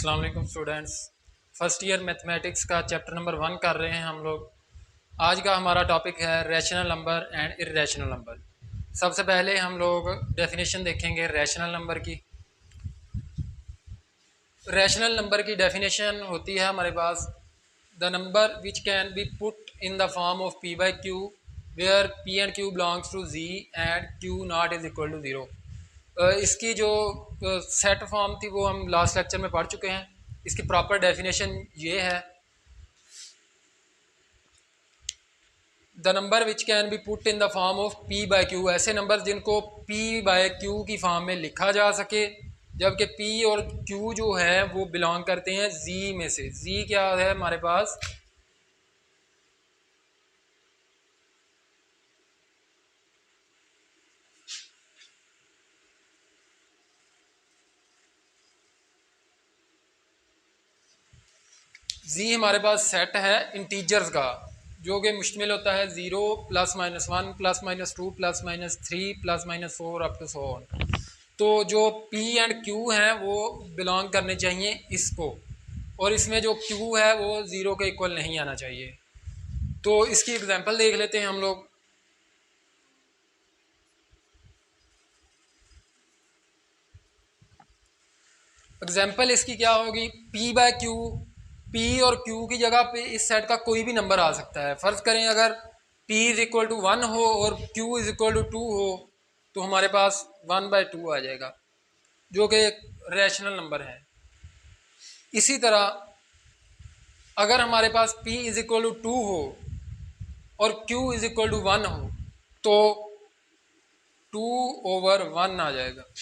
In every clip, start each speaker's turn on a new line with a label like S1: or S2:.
S1: अस्सलाम वालेकुम students. First year mathematics का चैप्टर नंबर 1 कर रहे हैं हम लोग। आज का हमारा टॉपिक है rational number and irrational number. सबसे पहले हम लोग डेफिनेशन देखेंगे रैशनल नंबर की। रैशनल नंबर की डेफिनेशन होती है हमारे पास the number which can be put in the form of P by Q where P and Q belongs to Z and Q not is equal to zero. इसकी जो set form थी वो हम लास्ट लेक्चर में पढ़ चुके हैं। इसकी प्रॉपर डेफिनेशन ये है, the number which can be put in the form of P by Q, ऐसे नंबर जिनको पी बाय क्यू की फॉर्म में लिखा जा सके, जबकि पी और क्यू जो है वो बिलोंग करते हैं जी में से। जी क्या है हमारे पास, जी हमारे पास सेट है इंटीजर्स का जो कि मुश्तमिल होता है 0 plus minus 1 plus minus 2 plus minus 3 plus minus 4 up to so on. तो जो P एंड Q हैं वो बिलोंग करने चाहिए इसको, और इसमें जो Q है वो 0 के इक्वल नहीं आना चाहिए। तो इसकी एग्जांपल देख लेते हैं हम लोग। एग्जांपल इसकी क्या होगी, P बाय Q, P और Q की जगह पे इस सेट का कोई भी नंबर आ सकता है। फ़र्ज़ करें अगर P इज़ इक्वल टू 1 हो और Q इज़ इक्वल टू 2 हो तो हमारे पास 1/2 आ जाएगा जो कि एक रैशनल नंबर है। इसी तरह अगर हमारे पास P इज़ इक्वल टू 2 हो और Q इज़ इक्वल टू 1 हो तो 2/1 आ जाएगा।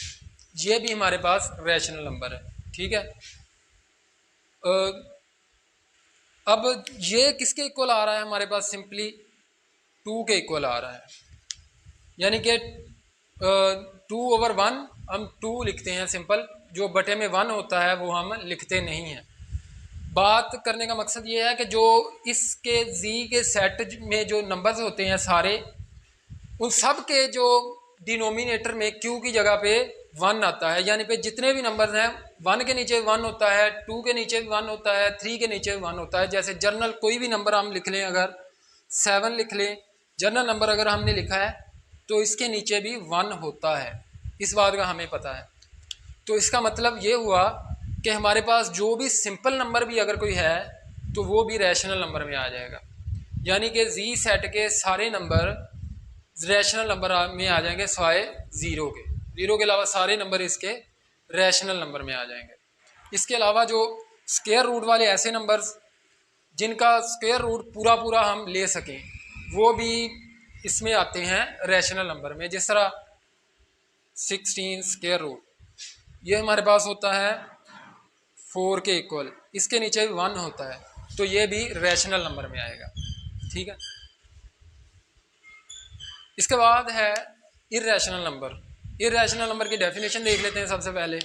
S1: ये भी हमारे पास रैशनल नंबर है, ठीक है। अब ये किसके इक्वल आ रहा है हमारे पास, सिंपली 2 के इक्वल आ रहा है, यानी कि 2/1 हम 2 लिखते हैं सिंपल, जो बटे में 1 होता है वो हम लिखते नहीं हैं। बात करने का मकसद ये है कि जो इसके जी के सेट में जो नंबर्स होते हैं सारे, उन सब के जो डिनोमिनेटर में क्यू की जगह पे 1 आता है, यानी पे जितने भी नंबर्स हैं 1 के नीचे 1 होता है, 2 के नीचे 1 होता है, 3 के नीचे 1 होता है। जैसे जर्नल कोई भी नंबर हम लिख लें, अगर 7 लिख लें, जर्नल नंबर अगर हमने लिखा है तो इसके नीचे भी 1 होता है, इस बात का हमें पता है। तो इसका मतलब ये हुआ कि हमारे पास जो भी सिंपल नंबर भी अगर कोई है तो वो भी रैशनल नंबर में आ जाएगा, यानी कि जी सेट के सारे नंबर रैशनल नंबर में आ जाएंगे सिवाय ज़ीरो के अलावा सारे नंबर इसके रैशनल नंबर में आ जाएंगे। इसके अलावा जो स्क्वायर रूट वाले ऐसे नंबर्स जिनका स्क्वायर रूट पूरा पूरा हम ले सकें वो भी इसमें आते हैं रैशनल नंबर में। जिस तरह 16 स्क्वायर रूट, ये हमारे पास होता है 4 के इक्वल, इसके नीचे भी 1 होता है, तो ये भी रैशनल नंबर में आएगा, ठीक है। इसके बाद है इर्रेशनल नंबर। इर्रेशनल नंबर की डेफिनेशन देख लेते हैं सबसे पहले।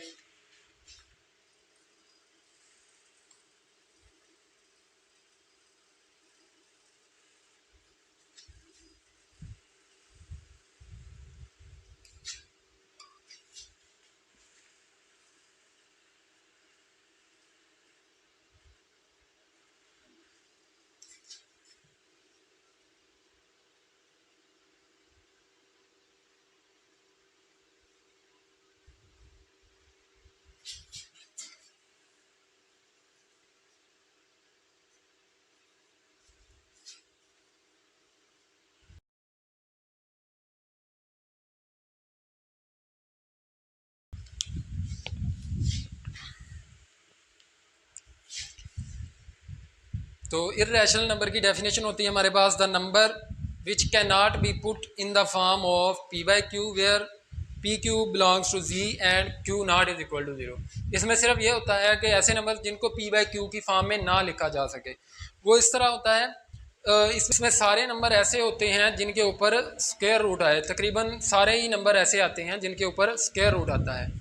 S1: तो इर्रेशनल नंबर की डेफिनेशन होती है हमारे पास the number which can not be put in the form of P by Q where P Q belongs to Z and Q not is equal to zero. इसमें सिर्फ ये होता है कि ऐसे नंबर जिनको पी बाई क्यू की form में ना लिखा जा सके, वो इस तरह होता है। इसमें सारे नंबर ऐसे होते हैं जिनके ऊपर स्क्वायर रूट आए, तकरीबन सारे ही नंबर ऐसे आते हैं जिनके ऊपर स्क्वायर रूट आता है।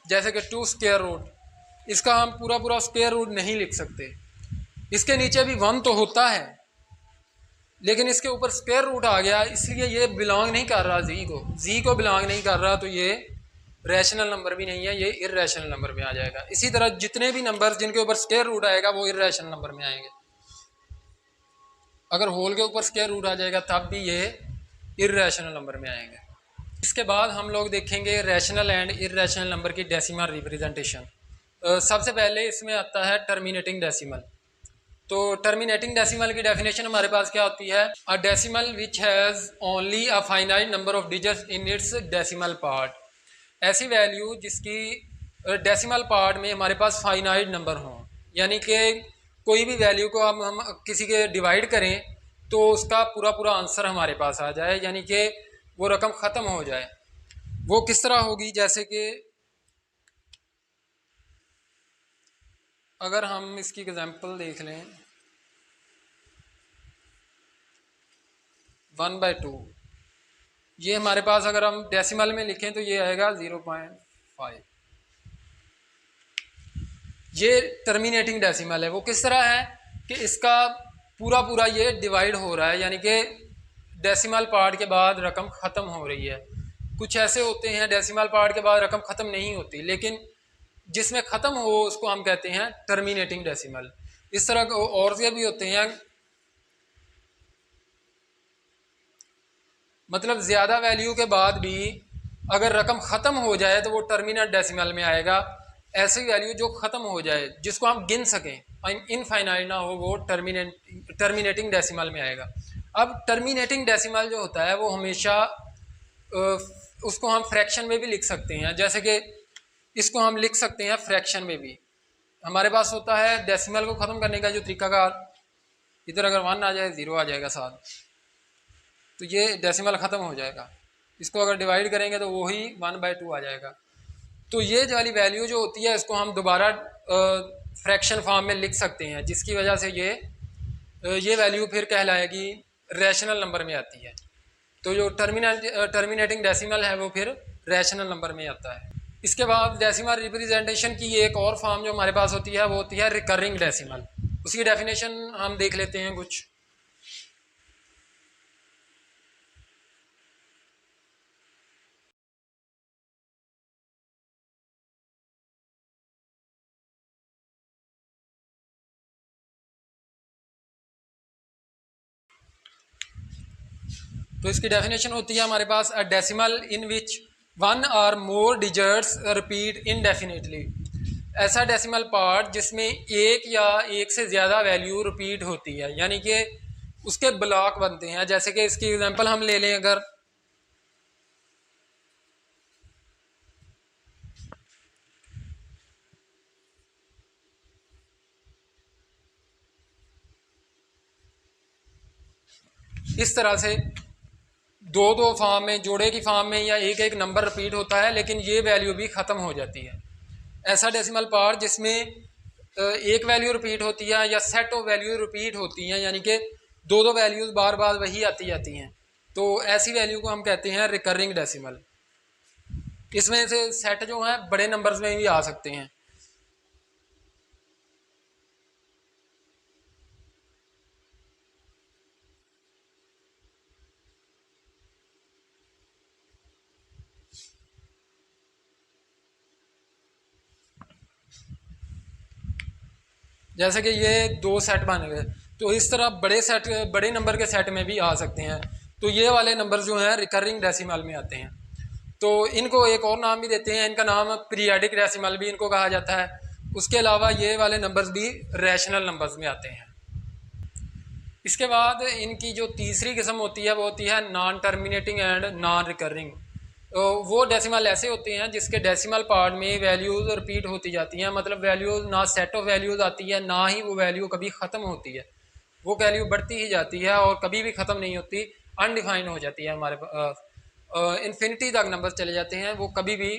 S1: जैसे कि 2 स्क्वायर रूट, इसका हम पूरा पूरा स्क्वायर रूट नहीं लिख सकते। इसके नीचे भी 1 तो होता है लेकिन इसके ऊपर स्क्वायर रूट आ गया, इसलिए ये बिलोंग नहीं कर रहा जी को बिलोंग नहीं कर रहा, तो ये रैशनल नंबर भी नहीं है, ये इर्रेशनल नंबर में आ जाएगा। इसी तरह जितने भी नंबर जिनके ऊपर स्क्वायर रूट आएगा वो इर्रेशनल नंबर में आएंगे। अगर होल के ऊपर स्क्वायर रूट आ जाएगा तब भी ये इर्रेशनल नंबर में आएंगे। इसके बाद हम लोग देखेंगे रैशनल एंड इर्रेशनल नंबर की डेसिमल रिप्रेजेंटेशन। सबसे पहले इसमें आता है टर्मिनेटिंग डेसिमल। तो टर्मिनेटिंग डेसिमल की डेफिनेशन हमारे पास क्या होती है? A decimal which has only a finite number of digits in its decimal part. ऐसी वैल्यू जिसकी डेसिमल पार्ट में हमारे पास फाइनाइट नंबर हों, यानी कि कोई भी वैल्यू को हम किसी के डिवाइड करें तो उसका पूरा पूरा आंसर हमारे पास आ जाए, यानी कि वो रकम ख़त्म हो जाए। वो किस तरह होगी? जैसे कि अगर हम इसकी एग्जांपल देख लें 1/2, ये हमारे पास अगर हम डेसिमल में लिखें तो ये आएगा 0.5। ये टर्मिनेटिंग डेसिमल है। वो किस तरह है कि इसका पूरा पूरा ये डिवाइड हो रहा है, यानी कि डेसिमल पार्ट के बाद रकम ख़त्म हो रही है। कुछ ऐसे होते हैं डेसिमल पार्ट के बाद रकम ख़त्म नहीं होती, लेकिन जिसमें ख़त्म हो उसको हम कहते हैं टर्मिनेटिंग डेसिमल। इस तरह और से भी होते हैं, मतलब ज़्यादा वैल्यू के बाद भी अगर रकम ख़त्म हो जाए तो वो टर्मिनेट डेसिमल में आएगा। ऐसी वैल्यू जो ख़त्म हो जाए, जिसको हम गिन सकें, इनफाइनाइट ना हो, वो टर्मिनेटिंग डेसिमल में आएगा। अब टर्मिनेटिंग डेसिमल जो होता है वो हमेशा उसको हम फ्रैक्शन में भी लिख सकते हैं। जैसे कि इसको हम लिख सकते हैं फ्रैक्शन में भी। हमारे पास होता है डेसिमल को ख़त्म करने का जो तरीकाकार, इधर अगर 1 आ जाए 0 आ जाएगा साथ, तो ये डेसिमल ख़त्म हो जाएगा। इसको अगर डिवाइड करेंगे तो वही 1/2 आ जाएगा। तो ये वाली वैल्यू जो होती है इसको हम दोबारा फ्रैक्शन फॉर्म में लिख सकते हैं, जिसकी वजह से ये वैल्यू फिर कहलाएगी रैशनल नंबर में आती है। तो जो टर्मिनेटिंग डेसिमल है वो फिर रैशनल नंबर में आता है। इसके बाद डेसिमल रिप्रेजेंटेशन की एक और फॉर्म जो हमारे पास होती है वो होती है रिकरिंग डेसिमल। उसकी डेफिनेशन हम देख लेते हैं कुछ। तो इसकी डेफिनेशन होती है हमारे पास अ डेसिमल इन विच 1 और मोर डिजिट्स रिपीट इनडेफिनेटली। ऐसा डेसिमल पार्ट जिसमें एक या एक से ज़्यादा वैल्यू रिपीट होती है, यानी कि उसके ब्लॉक बनते हैं। जैसे कि इसकी एग्जांपल हम ले लें, अगर इस तरह से दो फॉर्म में, जोड़े की फॉर्म में या एक एक नंबर रिपीट होता है, लेकिन ये वैल्यू भी ख़त्म हो जाती है। ऐसा डेसिमल पार्ट जिसमें एक वैल्यू रिपीट होती है या सेट ऑफ वैल्यू रिपीट होती हैं, यानी कि दो वैल्यूज़ बार बार वही आती जाती हैं, तो ऐसी वैल्यू को हम कहते हैं रिकरिंग डेसिमल। इसमें से सेट जो हैं बड़े नंबर्स में भी आ सकते हैं। जैसे कि ये 2 सेट बन गए, तो इस तरह बड़े नंबर के सेट में भी आ सकते हैं। तो ये वाले नंबर जो हैं रिकरिंग डेसिमल में आते हैं। तो इनको एक और नाम भी देते हैं, इनका नाम पीरियाडिक डेसिमल भी इनको कहा जाता है। उसके अलावा ये वाले नंबर्स भी रैशनल नंबर्स में आते हैं। इसके बाद इनकी जो तीसरी किस्म होती है वो होती है non terminating and non recurring. वो डेसिमल ऐसे होते हैं जिसके डेसिमल पार्ट में वैल्यूज़ रिपीट होती जाती हैं, मतलब वैल्यूज़ ना सेट ऑफ वैल्यूज़ आती है, ना ही वो वैल्यू कभी ख़त्म होती है। वो वैल्यू बढ़ती ही जाती है और कभी भी ख़त्म नहीं होती, अनडिफाइंड हो जाती है। हमारे इन्फिनिटी तक नंबर चले जाते हैं, वो कभी भी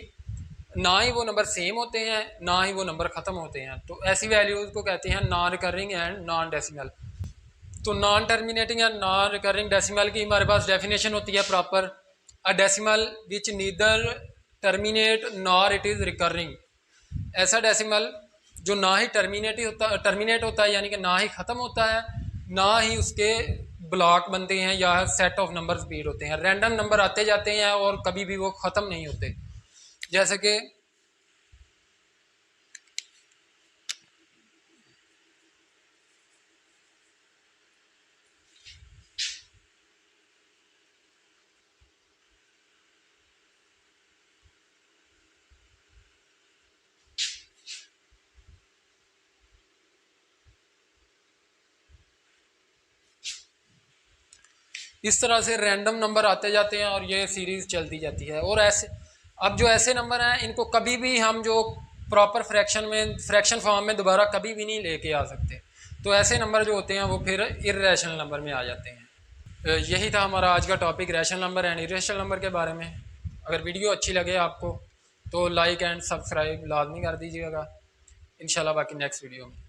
S1: ना ही वो नंबर सेम होते हैं, ना ही वो नंबर ख़त्म होते हैं। तो ऐसी वैल्यूज़ को कहते हैं non recurring and non decimal. तो नॉन टर्मिनेटिंग या नॉन रिकरिंग डेसिमल की हमारे पास डेफिनेशन होती है proper, a decimal which neither terminate nor it is recurring. ऐसा डेसिमल जो ना ही टर्मिनेट होता है, यानी कि ना ही ख़त्म होता है, ना ही उसके ब्लॉक बनते हैं या सेट ऑफ नंबर्स रिपीट होते हैं। रैंडम नंबर आते जाते हैं और कभी भी वो ख़त्म नहीं होते। जैसे कि इस तरह से रैंडम नंबर आते जाते हैं और ये सीरीज़ चलती जाती है। और ऐसे अब जो ऐसे नंबर हैं इनको कभी भी हम जो प्रॉपर फ्रैक्शन फॉर्म में दोबारा कभी भी नहीं लेके आ सकते। तो ऐसे नंबर जो होते हैं वो फिर इर्रेशनल नंबर में आ जाते हैं। यही था हमारा आज का topic, rational number and irrational number के बारे में। अगर वीडियो अच्छी लगे आपको तो लाइक एंड सब्सक्राइब लाजमी कर दीजिएगा। इंशाल्लाह बाकी नेक्स्ट वीडियो में।